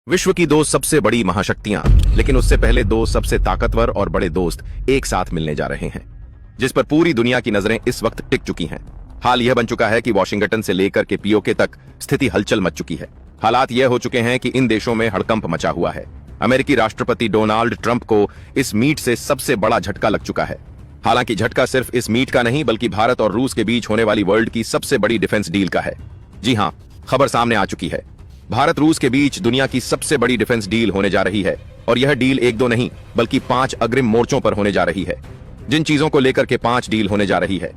विश्व की दो सबसे बड़ी महाशक्तियां, लेकिन उससे पहले दो सबसे ताकतवर और बड़े दोस्त एक साथ मिलने जा रहे हैं, जिस पर पूरी दुनिया की नजरें इस वक्त टिक चुकी हैं। हाल यह बन चुका है कि वॉशिंगटन से लेकर के पीओके तक स्थिति हलचल मच चुकी है। हालात यह हो चुके हैं कि इन देशों में हड़कंप मचा हुआ है। अमेरिकी राष्ट्रपति डोनाल्ड ट्रंप को इस मीट से सबसे बड़ा झटका लग चुका है। हालांकि झटका सिर्फ इस मीट का नहीं, बल्कि भारत और रूस के बीच होने वाली वर्ल्ड की सबसे बड़ी डिफेंस डील का है। जी हां, खबर सामने आ चुकी है। भारत रूस के बीच दुनिया की सबसे बड़ी डिफेंस डील होने जा रही है, और यह डील एक दो नहीं बल्कि 5 अग्रिम मोर्चों पर होने जा रही है। जिन चीजों को लेकर के 5 डील होने जा रही है,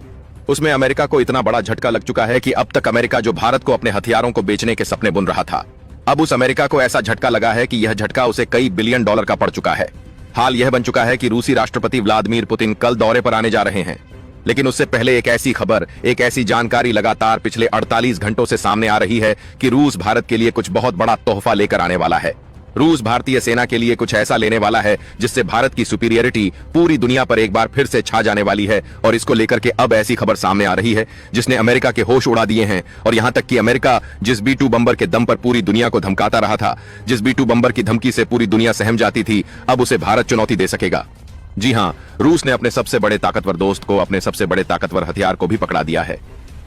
उसमें अमेरिका को इतना बड़ा झटका लग चुका है कि अब तक अमेरिका जो भारत को अपने हथियारों को बेचने के सपने बुन रहा था, अब उस अमेरिका को ऐसा झटका लगा है कि यह झटका उसे कई बिलियन डॉलर का पड़ चुका है। हाल यह बन चुका है कि रूसी राष्ट्रपति व्लादिमीर पुतिन कल दौरे पर आने जा रहे हैं, लेकिन उससे पहले एक ऐसी खबर, एक ऐसी जानकारी लगातार पिछले 48 घंटों से सामने आ रही है कि रूस भारत के लिए कुछ बहुत बड़ा तोहफा लेकर आने वाला है। रूस भारतीय सेना के लिए कुछ ऐसा लेने वाला है जिससे भारत की सुपीरियरिटी पूरी दुनिया पर एक बार फिर से छा जाने वाली है। और इसको लेकर के अब ऐसी खबर सामने आ रही है जिसने अमेरिका के होश उड़ा दिए हैं। और यहां तक कि अमेरिका जिस B-2 बम्बर के दम पर पूरी दुनिया को धमकाता रहा था, जिस B-2 बम्बर की धमकी से पूरी दुनिया सहम जाती थी, अब उसे भारत चुनौती दे सकेगा। जी हां, रूस ने अपने सबसे बड़े ताकतवर दोस्त को, अपने सबसे बड़े ताकतवर हथियार को भी पकड़ा दिया है।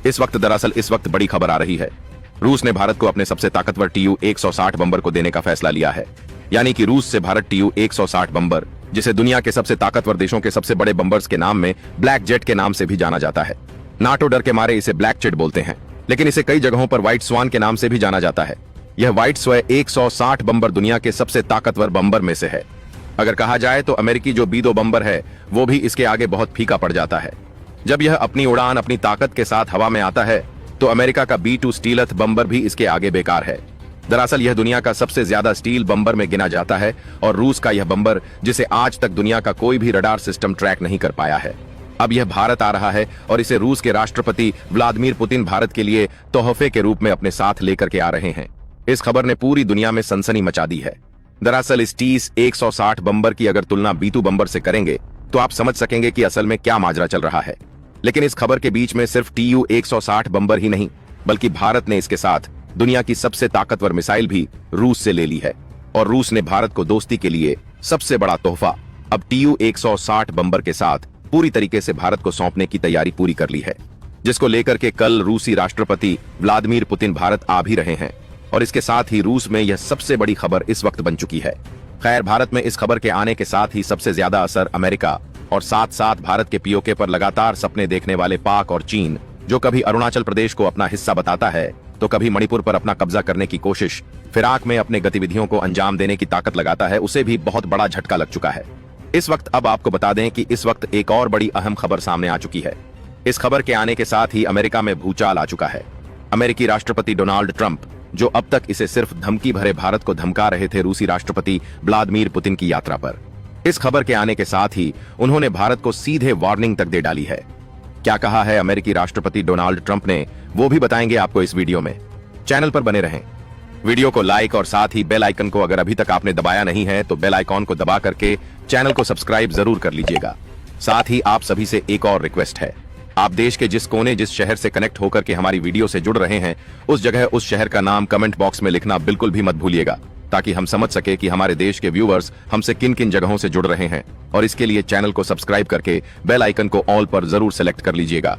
इस वक्त बड़ी खबर आ रही है। रूस ने भारत को अपने सबसे ताकतवर Tu-160 बम्बर को देने का फैसला लिया है। यानी कि रूस से भारत Tu-160 बम्बर, जिसे दुनिया के सबसे ताकतवर देशों के सबसे बड़े बम्बर्स के नाम में ब्लैक जेट के नाम से भी जाना जाता है। नाटो डर के मारे इसे ब्लैक जेट बोलते हैं, लेकिन इसे कई जगहों पर व्हाइट स्वान के नाम से भी जाना जाता है। यह व्हाइट स्वै 160 बम्बर दुनिया के सबसे ताकतवर बम्बर में से है। अगर कहा जाए तो अमेरिकी जो B-2 बम्बर है, वो भी इसके आगे बहुत फीका पड़ जाता है। जब यह अपनी उड़ान अपनी ताकत के साथ हवा में आता है, तो अमेरिका का B-2 स्टीलथ बम्बर भी इसके आगे बेकार है। दरअसल यह दुनिया का सबसे ज्यादा स्टील बम्बर में गिना जाता है, और रूस का यह बम्बर, जिसे आज तक दुनिया का कोई भी रडार सिस्टम ट्रैक नहीं कर पाया है, अब यह भारत आ रहा है और इसे रूस के राष्ट्रपति व्लादिमीर पुतिन भारत के लिए तोहफे के रूप में अपने साथ लेकर के आ रहे हैं। इस खबर ने पूरी दुनिया में सनसनी मचा दी है। दरअसल इस T-160 बम्बर की अगर तुलना B-2 बम्बर से करेंगे तो आप समझ सकेंगे कि असल में क्या माजरा चल रहा है। लेकिन इस खबर के बीच में सिर्फ Tu-160 बम्बर ही नहीं, बल्कि भारत ने इसके साथ दुनिया की सबसे ताकतवर मिसाइल भी रूस से ले ली है। और रूस ने भारत को दोस्ती के लिए सबसे बड़ा तोहफा अब Tu-160 बम्बर के साथ पूरी तरीके से भारत को सौंपने की तैयारी पूरी कर ली है, जिसको लेकर के कल रूसी राष्ट्रपति व्लादिमीर पुतिन भारत आ भी रहे हैं। और इसके साथ ही रूस में यह सबसे बड़ी खबर इस वक्त बन चुकी है। खैर, भारत में इस खबर के आने के साथ ही सबसे ज्यादा असर अमेरिका और साथ साथ भारत के पीओके पर लगातार सपने देखने वाले पाक और चीन, जो कभी अरुणाचल प्रदेश को अपना हिस्सा बताता है तो कभी मणिपुर पर अपना कब्जा करने की कोशिश, फिराक में अपने गतिविधियों को अंजाम देने की ताकत लगाता है, उसे भी बहुत बड़ा झटका लग चुका है। इस वक्त अब आपको बता दें कि इस वक्त एक और बड़ी अहम खबर सामने आ चुकी है। इस खबर के आने के साथ ही अमेरिका में भूचाल आ चुका है। अमेरिकी राष्ट्रपति डोनाल्ड ट्रंप, जो अब तक इसे सिर्फ धमकी भरे भारत को धमका रहे थे रूसी राष्ट्रपति व्लादिमीर पुतिन की यात्रा पर, इस खबर के आने के साथ ही उन्होंने भारत को सीधे वार्निंग तक दे डाली है। क्या कहा है अमेरिकी राष्ट्रपति डोनाल्ड ट्रंप ने, वो भी बताएंगे आपको इस वीडियो में। चैनल पर बने रहें। वीडियो को लाइक और साथ ही बेल आइकन को अगर अभी तक आपने दबाया नहीं है तो बेल आइकन को दबा करके चैनल को सब्सक्राइब जरूर कर लीजिएगा। साथ ही आप सभी से एक और रिक्वेस्ट है, आप देश के जिस कोने, जिस शहर से कनेक्ट होकर के हमारी वीडियो से जुड़ रहे हैं, उस जगह उस शहर का नाम कमेंट बॉक्स में लिखना बिल्कुल भी मत भूलिएगा, ताकि हम समझ सके कि हमारे देश के व्यूअर्स हमसे किन किन जगहों से जुड़ रहे हैं। और इसके लिए चैनल को सब्सक्राइब करके बेल आइकन को ऑल पर जरूर सेलेक्ट कर लीजिएगा।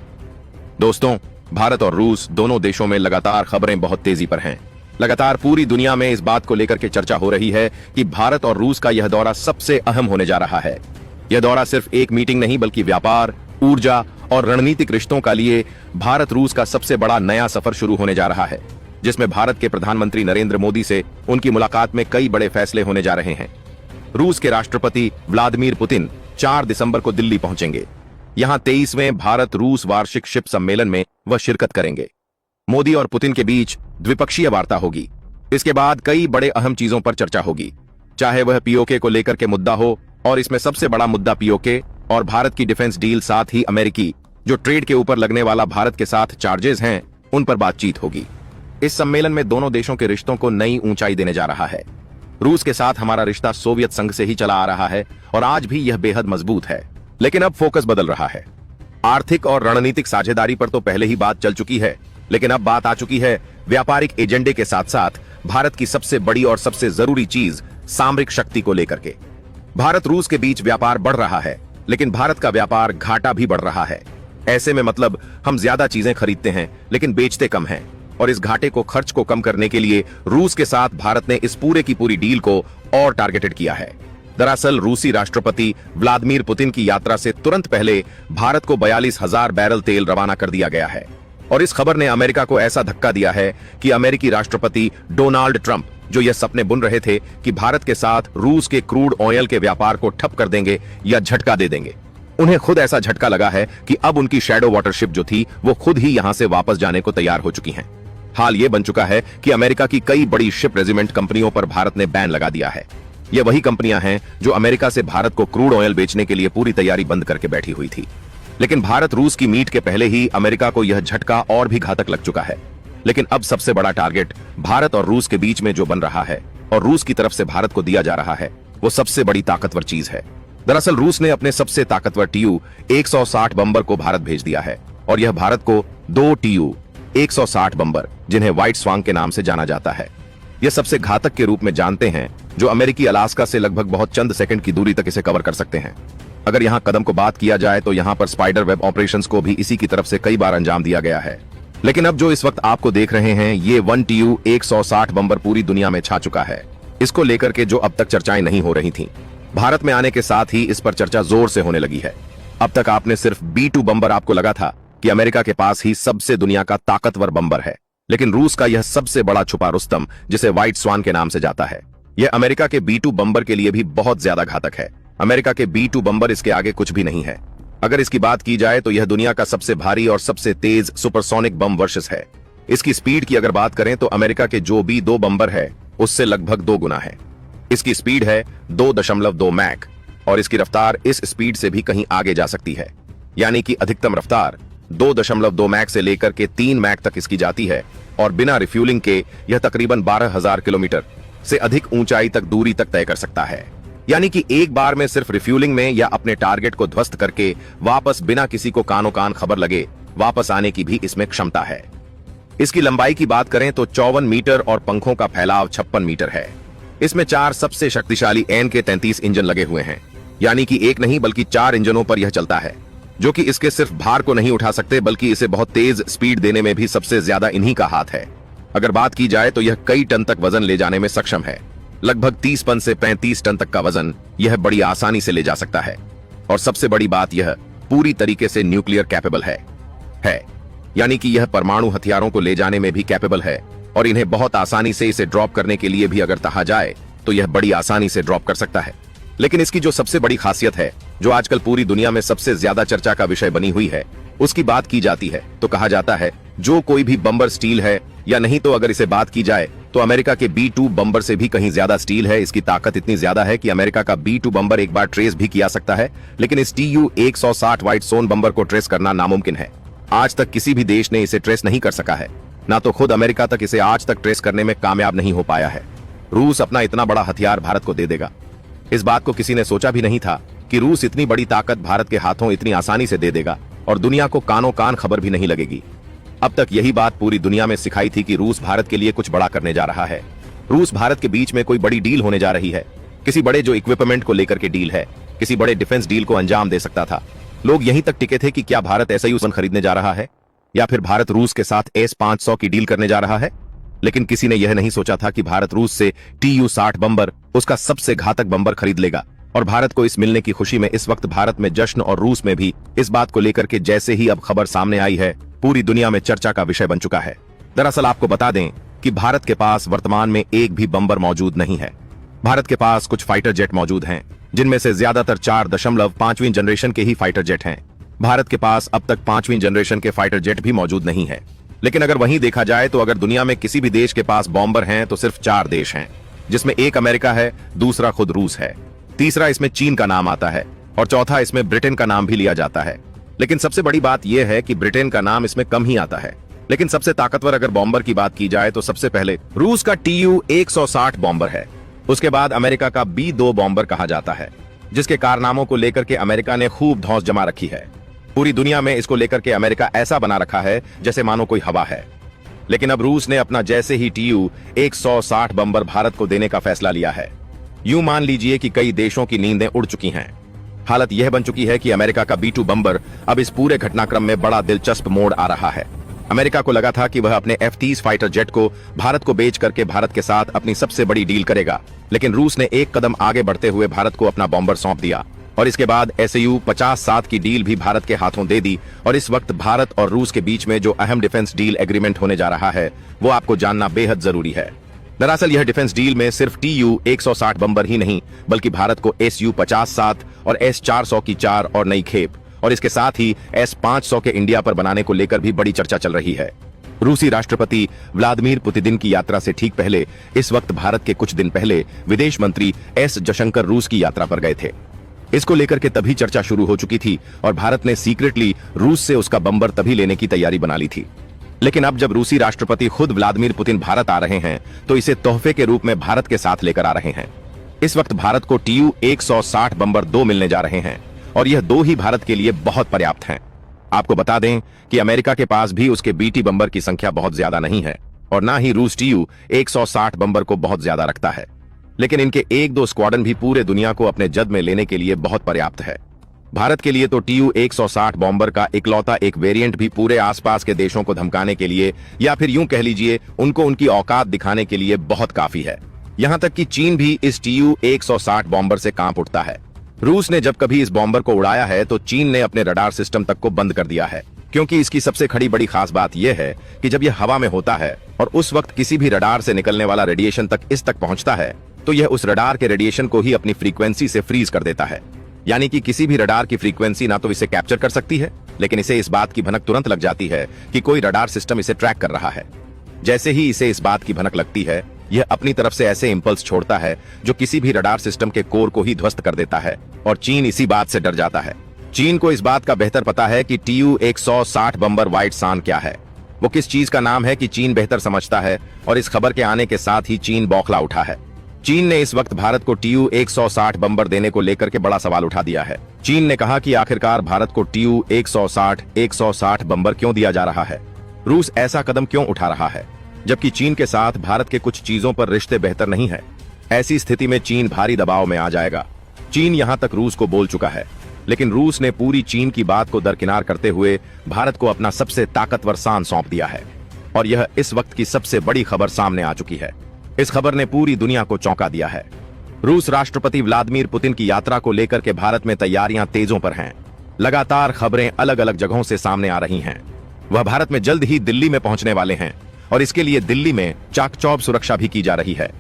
दोस्तों, भारत और रूस दोनों देशों में लगातार खबरें बहुत तेजी पर हैं। लगातार पूरी दुनिया में इस बात को लेकर के चर्चा हो रही है कि भारत और रूस का यह दौरा सबसे अहम होने जा रहा है। यह दौरा सिर्फ एक मीटिंग नहीं, बल्कि व्यापार, ऊर्जा और रणनीतिक रिश्तों का लिए भारत रूस का सबसे बड़ा नया सफर शुरू होने जा रहा है, जिसमें भारत के प्रधानमंत्री नरेंद्र मोदी से उनकी मुलाकात में कई बड़े फैसले होने जा रहे हैं। रूस के राष्ट्रपति व्लादिमीर पुतिन 4 दिसंबर को दिल्ली पहुंचेंगे। यहां 23वें भारत रूस वार्षिक शिप सम्मेलन में वह शिरकत करेंगे। मोदी और पुतिन के बीच द्विपक्षीय वार्ता होगी। इसके बाद कई बड़े अहम चीजों पर चर्चा होगी, चाहे वह पीओके को लेकर के मुद्दा हो, और इसमें सबसे बड़ा मुद्दा पीओके और भारत की डिफेंस डील, साथ ही अमेरिकी जो ट्रेड के ऊपर लगने वाला भारत के साथ चार्जेस हैं, उन पर बातचीत होगी। इस सम्मेलन में दोनों देशों के रिश्तों को नई ऊंचाई देने जा रहा है। रूस के साथ हमारा रिश्ता सोवियत संघ से ही चला आ रहा है और आज भी यह बेहद मजबूत है, लेकिन अब फोकस बदल रहा है। आर्थिक और रणनीतिक साझेदारी पर तो पहले ही बात चल चुकी है, लेकिन अब बात आ चुकी है व्यापारिक एजेंडे के साथ साथ भारत की सबसे बड़ी और सबसे जरूरी चीज सामरिक शक्ति को लेकर के। भारत रूस के बीच व्यापार बढ़ रहा है, लेकिन भारत का व्यापार घाटा भी बढ़ रहा है। ऐसे में मतलब हम ज्यादा चीजें खरीदते हैं लेकिन बेचते कम हैं, और इस घाटे को खर्च को कम करने के लिए रूस के साथ भारत ने इस पूरे की पूरी डील को और टारगेटेड किया है। दरअसल रूसी राष्ट्रपति व्लादिमीर पुतिन की यात्रा से तुरंत पहले भारत को 42,000 बैरल तेल रवाना कर दिया गया है, और इस खबर ने अमेरिका को ऐसा धक्का दिया है कि अमेरिकी राष्ट्रपति डोनाल्ड ट्रंप, जो यह सपने बुन रहे थे कि भारत के साथ रूस के क्रूड ऑयल के व्यापार को ठप कर देंगे या झटका दे देंगे, उन्हें खुद ऐसा झटका लगा है कि अब उनकी शैडो वाटरशिप जो थी वो खुद ही यहां से वापस जाने को तैयार हो चुकी हैं। हाल ये बन चुका है कि अमेरिका की कई बड़ी शिप रेजिमेंट कंपनियों पर भारत ने बैन लगा दिया है। ये वही कंपनियां हैं जो अमेरिका से भारत को क्रूड ऑयल बेचने के लिए पूरी तैयारी बंद करके बैठी हुई थी। लेकिन भारत रूस की मीट के पहले ही अमेरिका को यह झटका और भी घातक लग चुका है। लेकिन अब सबसे बड़ा टारगेट भारत और रूस के बीच में जो बन रहा है और रूस की तरफ से भारत को दिया जा रहा है, वो सबसे बड़ी ताकतवर चीज है। दरअसल रूस ने अपने सबसे ताकतवर TU-160 बम्बर को भारत भेज दिया है, और यह भारत को 2 TU-160 बम्बर, जिन्हें व्हाइट स्वान के नाम से जाना जाता है, यह सबसे घातक के रूप में जानते हैं, जो अमेरिकी अलास्का से लगभग बहुत चंद सेकंड की दूरी तक इसे कवर कर सकते हैं। अगर यहाँ कदम को बात किया जाए तो यहाँ पर स्पाइडर वेब ऑपरेशंस को भी इसी की तरफ से कई बार अंजाम दिया गया है। लेकिन अब जो इस वक्त आपको देख रहे हैं, ये 1 TU-160 बम्बर पूरी दुनिया में छा चुका है। इसको लेकर के जो अब तक चर्चाएं नहीं हो रही थीं, भारत में आने के साथ ही इस पर चर्चा जोर से होने लगी है। अब तक आपने सिर्फ B2 बम्बर, आपको लगा था कि अमेरिका के पास ही सबसे दुनिया का ताकतवर बम्बर है, लेकिन रूस का यह सबसे बड़ा छुपा रुस्तम, जिसे व्हाइट स्वान के नाम से जाता है, यह अमेरिका के B2 बम्बर के लिए भी बहुत ज्यादा घातक है। अमेरिका के B2 बम्बर इसके आगे कुछ भी नहीं है। अगर इसकी बात की जाए तो यह दुनिया का सबसे भारी और सबसे तेज सुपरसोनिक बम वर्सेस है। इसकी स्पीड की अगर बात करें तो अमेरिका के जो B2 बम्बर है उससे लगभग 2 गुना है। इसकी स्पीड है 2.2 मैक, और इसकी रफ्तार इस स्पीड से भी कहीं आगे जा सकती है। यानी कि अधिकतम रफ्तार 2.2 मैक से लेकर के 3 मैक तक इसकी जाती है, और बिना रिफ्यूलिंग के यह तकरीबन 12,000 किलोमीटर से अधिक ऊंचाई तक दूरी तक तय कर सकता है। यानी कि एक बार में सिर्फ रिफ्यूलिंग में या अपने टारगेट को ध्वस्त करके वापस बिना किसी को कानो कान खबर लगे वापस आने की भी इसमें क्षमता है। इसकी लंबाई की बात करें तो 54 मीटर और पंखों का फैलाव 56 मीटर है। इसमें 4 सबसे शक्तिशाली NK-33 इंजन लगे हुए हैं, यानी कि एक नहीं बल्कि 4 इंजनों पर यह चलता है, जो कि इसके सिर्फ भार को नहीं उठा सकते बल्कि इसे बहुत तेज स्पीड देने में भी सबसे ज्यादा इन्हीं का हाथ है। अगर बात की जाए तो यह कई टन तक वजन ले जाने में सक्षम है। लगभग 30 टन से 35 टन तक का वजन यह बड़ी आसानी से ले जा सकता है। और सबसे बड़ी बात, यह पूरी तरीके से न्यूक्लियर कैपेबल है। यानी कि यह परमाणु हथियारों को ले जाने में भी कैपेबल है, और इन्हें बहुत आसानी से इसे ड्रॉप करने के लिए भी अगर कहा जाए तो यह बड़ी आसानी से ड्रॉप कर सकता है। लेकिन इसकी जो सबसे बड़ी खासियत है, जो आजकल पूरी दुनिया में सबसे ज्यादा चर्चा का विषय बनी हुई है, उसकी बात की जाती है तो कहा जाता है जो कोई भी बम्बर स्टील है, या नहीं तो अगर इसे बात की जाए तो अमेरिका के B2 बम्बर से भी कहीं ज्यादा स्टील है। इसकी ताकत इतनी ज्यादा है कि अमेरिका का B2 बम्बर एक बार ट्रेस भी किया सकता है, लेकिन इस TU-160 व्हाइट सोन बम्बर को ट्रेस करना नामुमकिन है। आज तक किसी भी देश ने इसे ट्रेस नहीं कर सका है, ना तो खुद अमेरिका तक इसे आज तक ट्रेस करने में कामयाब नहीं हो पाया है। रूस अपना इतना बड़ा हथियार भारत को दे देगा, इस बात को किसी ने सोचा भी नहीं था कि रूस इतनी बड़ी ताकत भारत के हाथों इतनी आसानी से दे देगा, और दुनिया को कानों कान खबर भी नहीं लगेगी। अब तक यही बात पूरी दुनिया में सिखाई थी कि रूस भारत के लिए कुछ बड़ा करने जा रहा है। रूस भारत के बीच में कोई बड़ी डील होने जा रही है, किसी बड़े जो इक्विपमेंट को लेकर के डील है, किसी बड़े डिफेंस डील को अंजाम दे सकता था। लोग यहीं तक टिके थे कि क्या भारत SIU-7 खरीदने जा रहा है, या फिर भारत रूस के साथ S-500 की डील करने जा रहा है। लेकिन किसी ने यह नहीं सोचा था कि भारत रूस से TU-60 बम्बर, उसका सबसे घातक बम्बर खरीद लेगा। और भारत को इस मिलने की खुशी में इस वक्त भारत में जश्न, और रूस में भी इस बात को लेकर के जैसे ही अब खबर सामने आई है, पूरी दुनिया में चर्चा का विषय बन चुका है। दरअसल आपको बता दें कि भारत के पास वर्तमान में एक भी बम्बर मौजूद नहीं है। भारत के पास कुछ फाइटर जेट मौजूद हैं, जिनमें से ज्यादातर 4.5वीं जनरेशन के ही फाइटर जेट हैं। भारत के पास अब तक 5वीं जनरेशन के फाइटर जेट भी मौजूद नहीं है। लेकिन अगर वहीं देखा जाए तो अगर दुनिया में किसी भी देश के पास बॉम्बर हैं तो सिर्फ 4 देश हैं, जिसमें एक अमेरिका है, दूसरा खुद रूस है, तीसरा इसमें चीन का नाम आता है, और चौथा इसमें ब्रिटेन का नाम भी लिया जाता है। लेकिन सबसे बड़ी बात यह है कि ब्रिटेन का नाम इसमें कम ही आता है। लेकिन सबसे ताकतवर अगर बॉम्बर की बात की जाए तो सबसे पहले रूस का TU-160 बॉम्बर है। उसके बाद अमेरिका का B2 बॉम्बर कहा जाता है, जिसके कारनामों को लेकर के अमेरिका ने खूब धौंस जमा रखी है। पूरी दुनिया में इसको लेकर के अमेरिका ऐसा बना रखा है जैसे मानो कोई हवा है। लेकिन अब रूस ने अपना जैसे ही TU-160 बम्बर भारत को देने का फैसला लिया है, यूं मान लीजिए कि कई देशों की नींदें उड़ चुकी हैं। हालत यह बन चुकी है कि अमेरिका का B-2 बम्बर अब इस पूरे घटनाक्रम में बड़ा दिलचस्प मोड़ आ रहा है। अमेरिका को लगा था कि वह अपने F-30 फाइटर जेट को भारत को बेच करके भारत के साथ अपनी सबसे बड़ी डील करेगा, लेकिन रूस ने एक कदम आगे बढ़ते हुए भारत को अपना बॉम्बर सौंप दिया और इसके बाद SU-50-7 की डील भी भारत के हाथों दे दी। और इस वक्त भारत और रूस के बीच में जो अहम डिफेंस डील एग्रीमेंट होने जा रहा है, वो आपको जानना बेहद जरूरी है। दरअसल यह डिफेंस डील में सिर्फ TU-160 बम्बर ही नहीं, बल्कि भारत को SU-50-7 और S-400 की 4 और नई खेप और इसके साथ ही S-500 के इंडिया पर बनाने को लेकर भी बड़ी चर्चा चल रही है। रूसी राष्ट्रपति व्लादिमीर पुतिन की यात्रा से ठीक पहले इस वक्त भारत के कुछ दिन पहले विदेश मंत्री S जयशंकर रूस की यात्रा पर गए थे। इसको लेकर के तभी चर्चा शुरू हो चुकी थी और भारत ने सीक्रेटली रूस से उसका बम्बर तभी लेने की तैयारी बना ली थी। लेकिन अब जब रूसी राष्ट्रपति खुद व्लादिमीर पुतिन भारत आ रहे हैं, तो इसे तोहफे के रूप में भारत के साथ लेकर आ रहे हैं। इस वक्त भारत को TU-160 बम्बर 2 मिलने जा रहे हैं और यह 2 ही भारत के लिए बहुत पर्याप्त हैं। आपको बता दें कि अमेरिका के पास भी उसके BT बम्बर की संख्या बहुत ज्यादा नहीं है और ना ही रूस TU-160 बम्बर को बहुत ज्यादा रखता है, लेकिन इनके 1-2 स्क्वाड्रन भी पूरे दुनिया को अपने जद में लेने के लिए बहुत पर्याप्त है। भारत के लिए तो TU-160 बॉम्बर का इकलौता एक वेरिएंट भी पूरे आसपास के देशों को धमकाने के लिए, या फिर यूं कह लीजिए उनको उनकी औकात दिखाने के लिए बहुत काफी है। यहां तक कि चीन भी इस TU-160 बॉम्बर से कांप उठता है। रूस ने जब कभी इस बॉम्बर को उड़ाया है तो चीन ने अपने रडार सिस्टम तक को बंद कर दिया है, क्योंकि इसकी सबसे बड़ी खास बात यह है कि जब यह हवा में होता है और उस वक्त किसी भी रडार से निकलने वाला रेडिएशन तक इस तक पहुंचता है, तो यह उस रडार के रेडिएशन को ही अपनी फ्रीक्वेंसी से फ्रीज कर देता है। यानी कि किसी भी रडार की फ्रीक्वेंसी ना तो इसे कैप्चर कर सकती है, लेकिन इसे इस बात की भनक तुरंत लग जाती है कि कोई रडार सिस्टम इसे ट्रैक कर रहा है। जैसे ही इसे इस बात की भनक लगती है, यह अपनी तरफ से ऐसे इंपल्स छोड़ता है जो किसी भी रडार सिस्टम के कोर को ही ध्वस्त कर देता है और चीन इसी बात से डर जाता है। चीन को इस बात का बेहतर पता है कि TU-160 बम्बर व्हाइट सान क्या है, वो किस चीज का नाम है कि चीन बेहतर समझता है और इस खबर के आने के साथ ही चीन बौखला उठा है। चीन ने इस वक्त भारत को TU-160 बम्बर देने को लेकर के बड़ा सवाल उठा दिया है। चीन ने कहा कि आखिरकार भारत को TU-160 बम्बर क्यों दिया जा रहा है, रूस ऐसा कदम क्यों उठा रहा है, जबकि चीन के साथ भारत के कुछ चीजों पर रिश्ते बेहतर नहीं है। ऐसी स्थिति में चीन भारी दबाव में आ जाएगा। चीन यहां तक रूस को बोल चुका है, लेकिन रूस ने पूरी चीन की बात को दरकिनार करते हुए भारत को अपना सबसे ताकतवर सान सौंप दिया है और यह इस वक्त की सबसे बड़ी खबर सामने आ चुकी है। इस खबर ने पूरी दुनिया को चौंका दिया है। रूस राष्ट्रपति व्लादिमीर पुतिन की यात्रा को लेकर के भारत में तैयारियां तेजों पर हैं। लगातार खबरें अलग अलग जगहों से सामने आ रही हैं। वह भारत में जल्द ही दिल्ली में पहुंचने वाले हैं और इसके लिए दिल्ली में चाक-चौबंद सुरक्षा भी की जा रही है।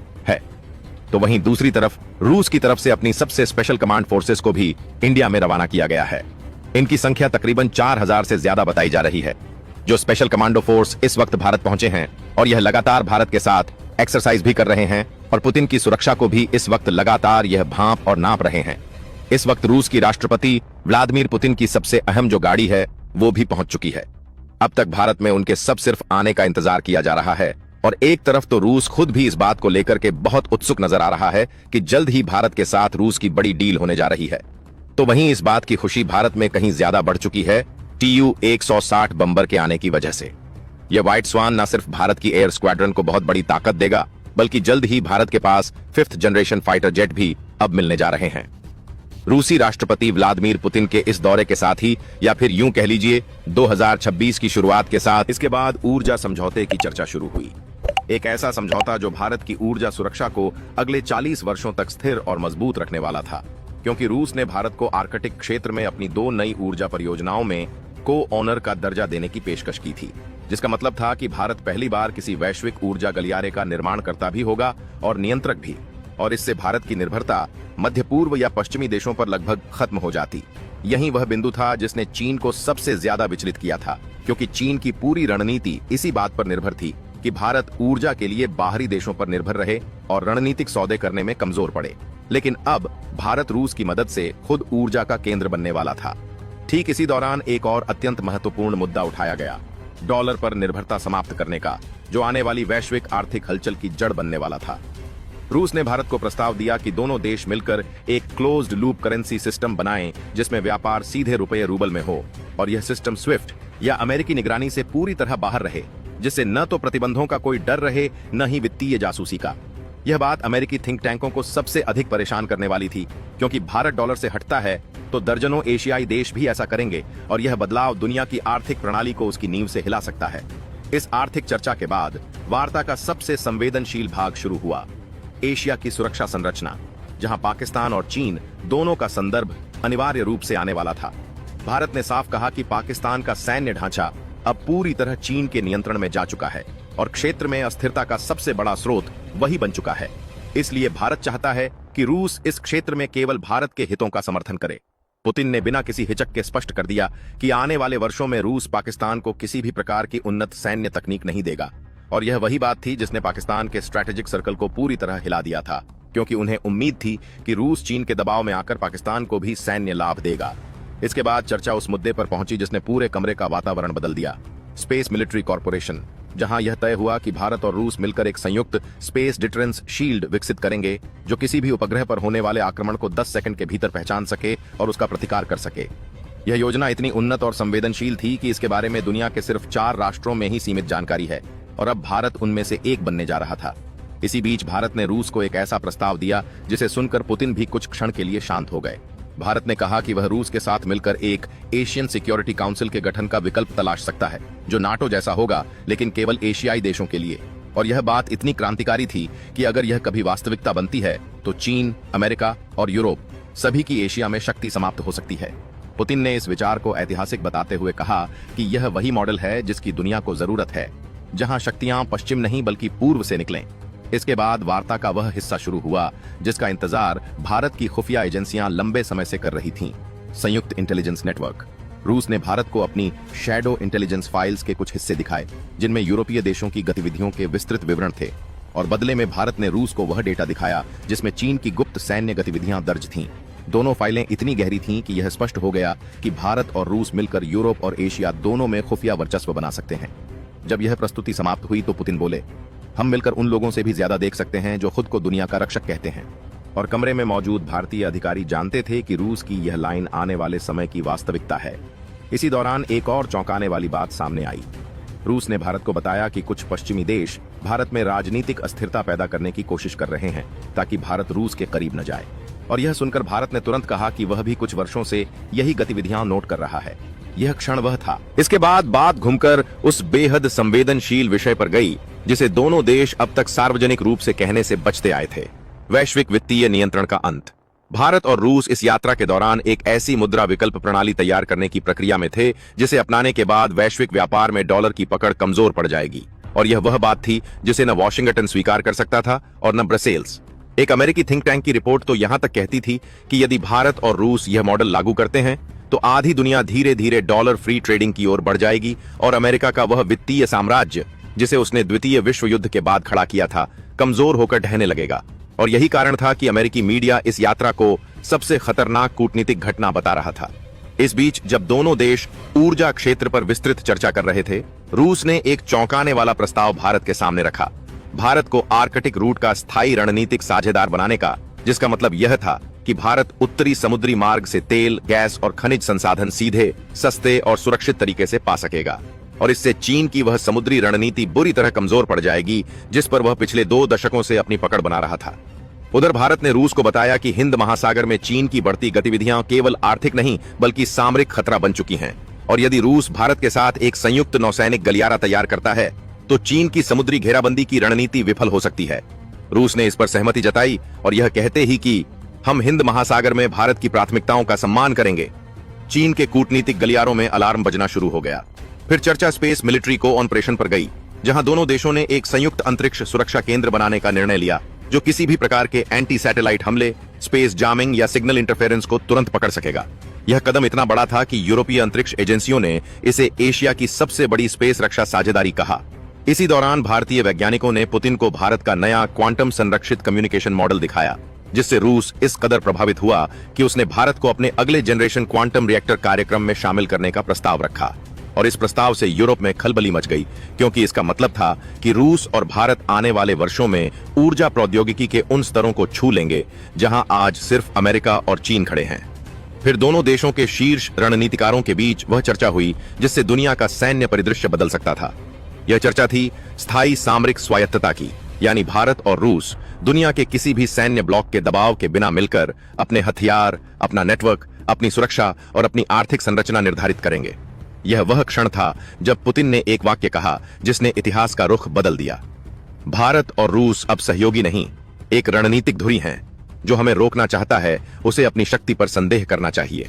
तो वहीं दूसरी तरफ रूस की तरफ से अपनी सबसे स्पेशल कमांड फोर्सेस को भी इंडिया में रवाना किया गया है। इनकी संख्या तकरीबन 4000 से ज्यादा बताई जा रही है, जो स्पेशल कमांडो फोर्स इस वक्त भारत पहुंचे हैं और यह लगातार भारत के साथ एक्सरसाइज भी कर रहे हैं और पुतिन की सुरक्षा को भी इस वक्त लगातार यह भांप और नाप रहे हैं। इस वक्त रूस की राष्ट्रपति व्लादिमीर पुतिन की सबसे अहम जो गाड़ी है वो भी पहुंच चुकी है। अब तक भारत में उनके सब सिर्फ आने का इंतजार किया जा रहा है और एक तरफ तो रूस खुद भी इस बात को लेकर के बहुत उत्सुक नजर आ रहा है कि जल्द ही भारत के साथ रूस की बड़ी डील होने जा रही है, तो वहीं इस बात की खुशी भारत में कहीं ज्यादा बढ़ चुकी है TU-160 बम्बर के आने की वजह से। यह व्हाइट स्वान न सिर्फ भारत की एयर स्क्वाड्रन को बहुत बड़ी ताकत देगा, बल्कि जल्द ही भारत के पास 5th जनरेशन फाइटर जेट भी अब मिलने जा रहे हैं। रूसी राष्ट्रपति व्लादिमीर पुतिन के इस दौरे के साथ ही, या फिर यूं कह लीजिए 2026 की शुरुआत के साथ, इसके बाद ऊर्जा समझौते की चर्चा शुरू हुई। एक ऐसा समझौता जो भारत की ऊर्जा सुरक्षा को अगले 40 वर्षों तक स्थिर और मजबूत रखने वाला था, क्योंकि रूस ने भारत को आर्कटिक क्षेत्र में अपनी 2 नई ऊर्जा परियोजनाओं में को ऑनर का दर्जा देने की पेशकश की थी, जिसका मतलब था कि भारत पहली बार किसी वैश्विक ऊर्जा गलियारे का निर्माणकर्ता भी होगा और नियंत्रक भी, और इससे भारत की निर्भरता मध्य पूर्व या पश्चिमी देशों पर लगभग खत्म हो जाती। यही वह बिंदु था जिसने चीन को सबसे ज्यादा विचलित किया था, क्योंकि चीन की पूरी रणनीति इसी बात पर निर्भर थी कि भारत ऊर्जा के लिए बाहरी देशों पर निर्भर रहे और रणनीतिक सौदे करने में कमजोर पड़े। लेकिन अब भारत रूस की मदद से खुद ऊर्जा का केंद्र बनने वाला था। ठीक इसी दौरान एक और अत्यंत महत्वपूर्ण मुद्दा उठाया गया, डॉलर पर निर्भरता समाप्त करने का, जो आने वाली वैश्विक आर्थिक हलचल की जड़ बनने वाला था। रूस ने भारत को प्रस्ताव दिया कि दोनों देश मिलकर एक क्लोज्ड लूप करेंसी सिस्टम बनाएं, जिसमें व्यापार सीधे रुपये रूबल में हो और यह सिस्टम स्विफ्ट या अमेरिकी निगरानी से पूरी तरह बाहर रहे। जिससे न तो प्रतिबंधों का कोई डर रहे न ही वित्तीय जासूसी का। यह बात अमेरिकी थिंक टैंकों को सबसे अधिक परेशान करने वाली थी, क्योंकि भारत डॉलर से हटता है तो दर्जनों एशियाई देश भी ऐसा करेंगे और यह बदलाव दुनिया की आर्थिक प्रणाली को उसकी नींव से हिला सकता है। इस आर्थिक चर्चा के बाद वार्ता का सबसे संवेदनशील भाग शुरू हुआ, एशिया की सुरक्षा संरचना, जहां पाकिस्तान और चीन दोनों का संदर्भ अनिवार्य रूप से आने वाला था। भारत ने साफ कहा कि पाकिस्तान का सैन्य ढांचा अब पूरी तरह चीन के नियंत्रण में जा चुका है और क्षेत्र में अस्थिरता का सबसे बड़ा स्रोत वही बन चुका है। इसलिए भारत चाहता है कि रूस इस क्षेत्र में केवल भारत के हितों का समर्थन करे। पुतिन ने बिना किसी हिचक के स्पष्ट कर दिया कि आने वाले वर्षों में रूस पाकिस्तान को किसी भी प्रकार की उन्नत सैन्य तकनीक नहीं देगा, और यह वही बात थी जिसने पाकिस्तान के स्ट्रैटेजिक सर्कल को पूरी तरह हिला दिया था, क्योंकि उन्हें उम्मीद थी कि रूस चीन के दबाव में आकर पाकिस्तान को भी सैन्य लाभ देगा। इसके बाद चर्चा उस मुद्दे पर पहुंची जिसने पूरे कमरे का वातावरण बदल दिया, स्पेस मिलिट्री कॉर्पोरेशन, जहां यह तय हुआ कि भारत और रूस मिलकर एक संयुक्त स्पेस डिटरेंस शील्ड विकसित करेंगे जो किसी भी उपग्रह पर होने वाले आक्रमण को 10 सेकंड के भीतर पहचान सके और उसका प्रतिकार कर सके। यह योजना इतनी उन्नत और संवेदनशील थी कि इसके बारे में दुनिया के सिर्फ 4 राष्ट्रों में ही सीमित जानकारी है और अब भारत उनमें से एक बनने जा रहा था। इसी बीच भारत ने रूस को एक ऐसा प्रस्ताव दिया जिसे सुनकर पुतिन भी कुछ क्षण के लिए शांत हो गए। भारत ने कहा कि वह रूस के साथ मिलकर एक एशियन सिक्योरिटी काउंसिल के गठन का विकल्प तलाश सकता है, जो नाटो जैसा होगा लेकिन केवल एशियाई देशों के लिए। और यह बात इतनी क्रांतिकारी थी कि अगर यह कभी वास्तविकता बनती है तो चीन, अमेरिका और यूरोप सभी की एशिया में शक्ति समाप्त हो सकती है। पुतिन ने इस विचार को ऐतिहासिक बताते हुए कहा कि यह वही मॉडल है जिसकी दुनिया को जरूरत है, जहां शक्तियां पश्चिम नहीं बल्कि पूर्व से निकलें। इसके बाद वार्ता का वह हिस्सा शुरू हुआ जिसका इंतजार भारत की खुफिया एजेंसियां लंबे समय से कर रही थीं, संयुक्त इंटेलिजेंस नेटवर्क। रूस ने भारत को अपनी शैडो इंटेलिजेंस फाइल्स के कुछ हिस्से दिखाए जिनमें यूरोपीय देशों की गतिविधियों के विस्तृत विवरण थे, और बदले में भारत ने रूस को वह डेटा दिखाया जिसमें चीन की गुप्त सैन्य गतिविधियां दर्ज थीं। दोनों फाइलें इतनी गहरी थीं कि यह स्पष्ट हो गया कि भारत और रूस मिलकर यूरोप और एशिया दोनों में खुफिया वर्चस्व बना सकते हैं। जब यह प्रस्तुति समाप्त हुई तो पुतिन बोले, हम मिलकर उन लोगों से भी ज्यादा देख सकते हैं जो खुद को दुनिया का रक्षक कहते हैं। और कमरे में मौजूद भारतीय अधिकारी जानते थे कि रूस की यह लाइन आने वाले समय की वास्तविकता है। इसी दौरान एक और चौंकाने वाली बात सामने आई। रूस ने भारत को बताया कि कुछ पश्चिमी देश भारत में राजनीतिक अस्थिरता पैदा करने की कोशिश कर रहे हैं ताकि भारत रूस के करीब न जाए। और यह सुनकर भारत ने तुरंत कहा कि वह भी कुछ वर्षों से यही गतिविधियां नोट कर रहा है। यह क्षण वह था। इसके बाद बात घूमकर उस बेहद संवेदनशील विषय पर गई जिसे दोनों देश अब तक सार्वजनिक रूप से कहने से बचते आए थे, वैश्विक वित्तीय नियंत्रण का अंत। भारत और रूस इस यात्रा के दौरान एक ऐसी मुद्रा विकल्प प्रणाली तैयार करने की प्रक्रिया में थे जिसे अपनाने के बाद वैश्विक व्यापार में डॉलर की पकड़ कमजोर पड़ जाएगी। और यह वह बात थी जिसे न वॉशिंगटन स्वीकार कर सकता था और न ब्रसेल्स। एक अमेरिकी थिंक टैंक की रिपोर्ट तो यहां तक कहती थी कि यदि भारत और रूस यह मॉडल लागू करते हैं तो आधी दुनिया धीरे धीरे डॉलर फ्री ट्रेडिंग की ओर बढ़ जाएगी और अमेरिका का वह वित्तीय साम्राज्य जिसे उसने द्वितीय विश्व युद्ध के बाद खड़ा किया था, कमजोर होकर ढहने लगेगा। और यही कारण था कि अमेरिकी मीडिया इस यात्रा को सबसे खतरनाक कूटनीतिक घटना बता रहा था। इस बीच जब दोनों देश ऊर्जा क्षेत्र पर विस्तृत चर्चा कर रहे थे, रूस ने एक चौंकाने वाला प्रस्ताव भारत के सामने रखा, भारत को आर्कटिक रूट का स्थायी रणनीतिक साझेदार बनाने का, जिसका मतलब यह था कि भारत उत्तरी समुद्री मार्ग से तेल, गैस और खनिज संसाधन सीधे, सस्ते और सुरक्षित तरीके से पा सकेगा। और इससे चीन की वह समुद्री रणनीति बुरी तरह कमजोर पड़ जाएगी जिस पर वह पिछले 2 दशकों से अपनी पकड़ बना रहा था। उधर भारत ने रूस को बताया कि हिंद महासागर में चीन की बढ़ती गतिविधियां केवल आर्थिक नहीं बल्कि सामरिक खतरा बन चुकी हैं, और यदि रूस भारत के साथ एक संयुक्त नौसैनिक गलियारा तैयार करता है तो चीन की समुद्री घेराबंदी की रणनीति विफल हो सकती है। रूस ने इस पर सहमति जताई और यह कहते ही कि हम हिंद महासागर में भारत की प्राथमिकताओं का सम्मान करेंगे। चीन के कूटनीतिक गलियारों में अलार्म बजना शुरू हो गया। फिर चर्चा स्पेस मिलिट्री को ऑपरेशन पर गई, जहां दोनों देशों ने एक संयुक्त अंतरिक्ष सुरक्षा केंद्र बनाने का निर्णय लिया जो किसी भी प्रकार के एंटी सैटेलाइट हमले, स्पेस जामिंग या सिग्नल इंटरफेरेंस को तुरंत पकड़ सकेगा। यह कदम इतना बड़ा था कि यूरोपीय अंतरिक्ष एजेंसियों ने इसे एशिया की सबसे बड़ी स्पेस रक्षा साझेदारी कहा। इसी दौरान भारतीय वैज्ञानिकों ने पुतिन को भारत का नया क्वांटम संरक्षित कम्युनिकेशन मॉडल दिखाया, जिससे रूस इस कदर प्रभावित हुआ कि उसने भारत को अपने अगले जनरेशन क्वांटम रिएक्टर कार्यक्रम में शामिल करने का प्रस्ताव रखा। और इस प्रस्ताव से यूरोप में खलबली मच गई, क्योंकि इसका मतलब था कि रूस और भारत आने वाले वर्षों में ऊर्जा प्रौद्योगिकी के उन स्तरों को छू लेंगे जहां आज सिर्फ अमेरिका और चीन खड़े हैं। फिर दोनों देशों के शीर्ष रणनीतिकारों के बीच वह चर्चा हुई जिससे दुनिया का सैन्य परिदृश्य बदल सकता था। यह चर्चा थी स्थायी सामरिक स्वायत्तता की, यानी भारत और रूस दुनिया के किसी भी सैन्य ब्लॉक के दबाव के बिना मिलकर अपने हथियार, अपना नेटवर्क, अपनी सुरक्षा और अपनी आर्थिक संरचना निर्धारित करेंगे। यह वह क्षण था जब पुतिन ने एक वाक्य कहा जिसने इतिहास का रुख बदल दिया। भारत और रूस अब सहयोगी नहीं, एक रणनीतिक धुरी हैं। जो हमें रोकना चाहता है उसे अपनी शक्ति पर संदेह करना चाहिए।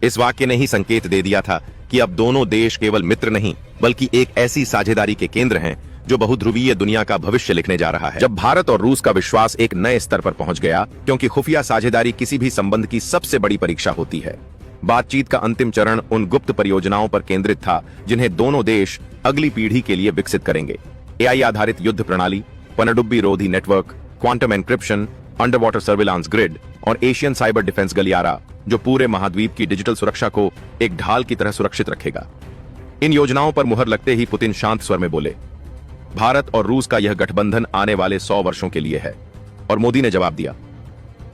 इस वाक्य ने ही संकेत दे दिया था कि अब दोनों देश केवल मित्र नहीं बल्कि एक ऐसी साझेदारी के केंद्र हैं जो बहुध्रुवीय दुनिया का भविष्य लिखने जा रहा है। जब भारत और रूस का विश्वास एक नए स्तर पर पहुंच गया, क्योंकि खुफिया साझेदारी किसी भी संबंध की सबसे बड़ी परीक्षा होती है। बातचीत का अंतिम चरण उन गुप्त परियोजनाओं पर केंद्रित था जिन्हें दोनों देश अगली पीढ़ी के लिए विकसित करेंगे। एआई आधारित युद्ध प्रणाली, पनडुब्बी रोधी network, quantum encryption, under water surveillance grid और एशियन साइबर डिफेंस गलियारा, जो पूरे महाद्वीप की डिजिटल सुरक्षा को एक ढाल की तरह सुरक्षित रखेगा। इन योजनाओं पर मुहर लगते ही पुतिन शांत स्वर में बोले, भारत और रूस का यह गठबंधन आने वाले 100 वर्षों के लिए है। और मोदी ने जवाब दिया,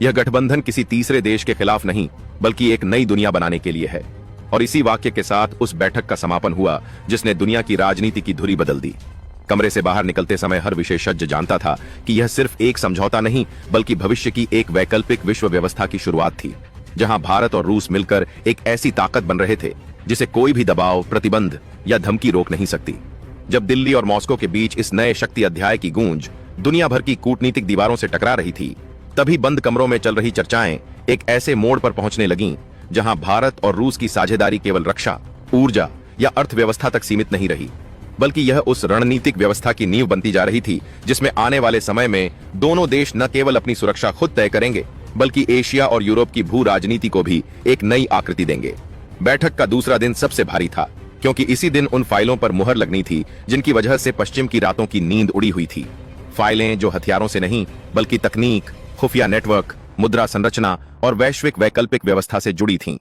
यह गठबंधन किसी तीसरे देश के खिलाफ नहीं बल्कि एक नई दुनिया बनाने के लिए है। और इसी वाक्य के साथ उस बैठक का समापन हुआ जिसने दुनिया की राजनीति की धुरी बदल दी। कमरे से बाहर निकलते समय हर विशेषज्ञ जानता था कि यह सिर्फ एक समझौता नहीं बल्कि भविष्य की एक वैकल्पिक विश्व व्यवस्था की शुरुआत थी, जहां भारत और रूस मिलकर एक ऐसी ताकत बन रहे थे जिसे कोई भी दबाव, प्रतिबंध या धमकी रोक नहीं सकती। जब दिल्ली और मॉस्को के बीच इस नए शक्ति अध्याय की गूंज दुनिया भर की कूटनीतिक दीवारों से टकरा रही थी, तभी बंद कमरों में चल रही चर्चाएं एक ऐसे मोड़ पर पहुंचने लगीं जहां भारत और रूस की साझेदारी केवल रक्षा, ऊर्जा या अर्थव्यवस्था तक सीमित नहीं रही, बल्कि यह उस रणनीतिक व्यवस्था की नींव बनती जा रही थी जिसमें आने वाले समय में दोनों देश न केवल अपनी सुरक्षा खुद तय करेंगे बल्कि एशिया और यूरोप की भू राजनीति को भी एक नई आकृति देंगे। बैठक का दूसरा दिन सबसे भारी था, क्योंकि इसी दिन उन फाइलों पर मुहर लगनी थी जिनकी वजह से पश्चिम की रातों की नींद उड़ी हुई थी। फाइलें जो हथियारों से नहीं बल्कि तकनीक, खुफिया नेटवर्क, मुद्रा संरचना और वैश्विक वैकल्पिक व्यवस्था से जुड़ी थीं।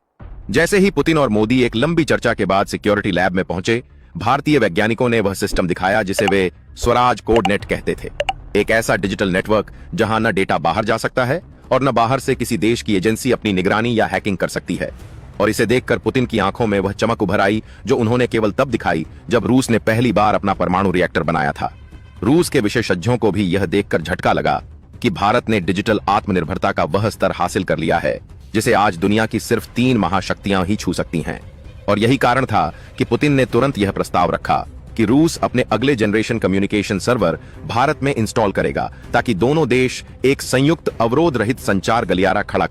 जैसे ही पुतिन और मोदी एक लंबी चर्चा के बाद सिक्योरिटी लैब में पहुंचे, भारतीय वैज्ञानिकों ने वह सिस्टम दिखाया जिसे वे स्वराज कोड नेट कहते थे। एक ऐसा डिजिटल नेटवर्क जहां न डेटा बाहर जा सकता है और न बाहर से किसी देश की एजेंसी अपनी निगरानी या हैकिंग कर सकती है। और इसे देखकर पुतिन की आंखों में वह चमक उभर आई जो उन्होंने केवल तब दिखाई जब रूस ने पहली बार अपना परमाणु रिएक्टर बनाया था। रूस के विशेषज्ञों को भी यह देखकर झटका लगा कि भारत ने डिजिटल आत्मनिर्भरता का वह स्तर हासिल कर लिया है जिसे आज दुनिया की सिर्फ 3 महाशक्तियां ही छू सकती हैं। और यही कारण था कि पुतिन ने तुरंत यह प्रस्ताव रखा कि रूस अपने अगले जनरेशन कम्युनिकेशन सर्वर भारत में इंस्टॉल करेगा ताकि दोनों देश एक संयुक्त अवरोध रहित संचार गलियारा खड़ा